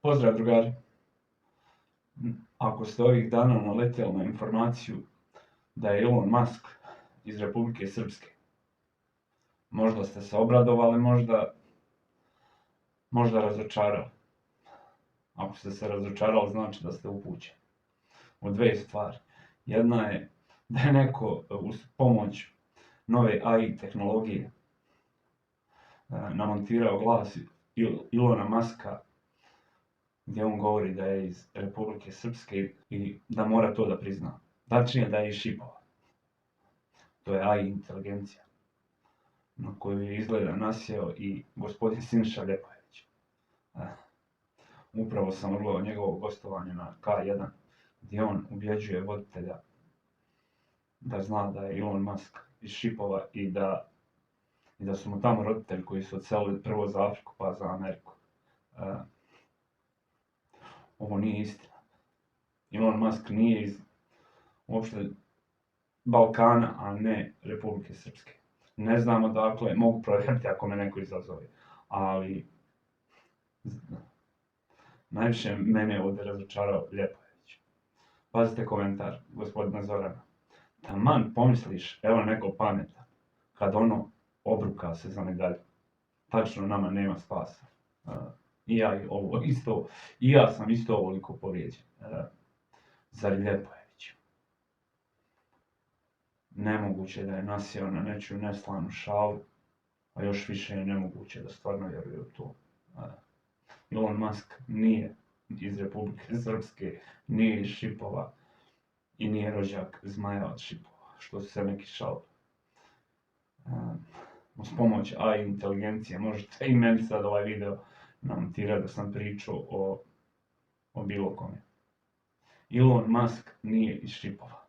Pozdrav drugari! Ako ste ovih dana naletjeli na informaciju da je Elon Musk iz Republike Srpske, možda ste se obradovali, možda razočarali. Ako ste se razočarali, znači da ste upućeni u dvije stvari. Jedna je da je neko uz pomoć nove AI tehnologije namontirao glas Elona Muska gdje on govori da je iz Republike Srpske i da mora to da prizna. Tačnije da je iz Šipova. To je AI inteligencija na koju je izgleda nasjeo i gospodin Siniša Ljepojević. Upravo sam ogledao njegovo gostovanje na K1 gdje on ubjeđuje voditelja da zna da je Elon Musk iz Šipova i da su mu tamo roditelji koji su odselili prvo za Afriku pa za Ameriku. Ovo nije istina. Elon Musk nije iz uopšte Balkana, a ne Republike Srpske. Ne znam odakle, mogu provjeriti ako me neko izazove. Ali najviše mene ovdje razočarao Ljepojević. Pazite komentar gospodina Zorana. Taman pomisliš, evo neko pametan, kad ono obruka se za medalju. Tačno nama nema spasa. I ja sam isto ovoliko povrijeđen. Zar Ljepojević? Nemoguće da je nasjeo na nečiju neslanu šalu, a još više je nemoguće da stvarno vjeruje u to. Elon Musk nije iz Republike Srpske, nije iz Šipova i nije rođak zmaja od Šipova, što su se neki šalili. Uz pomoć AI inteligencije možete i meni sad ovaj video namontirati da sam pričao o bilo kome. Elon Musk nije iz Šipova.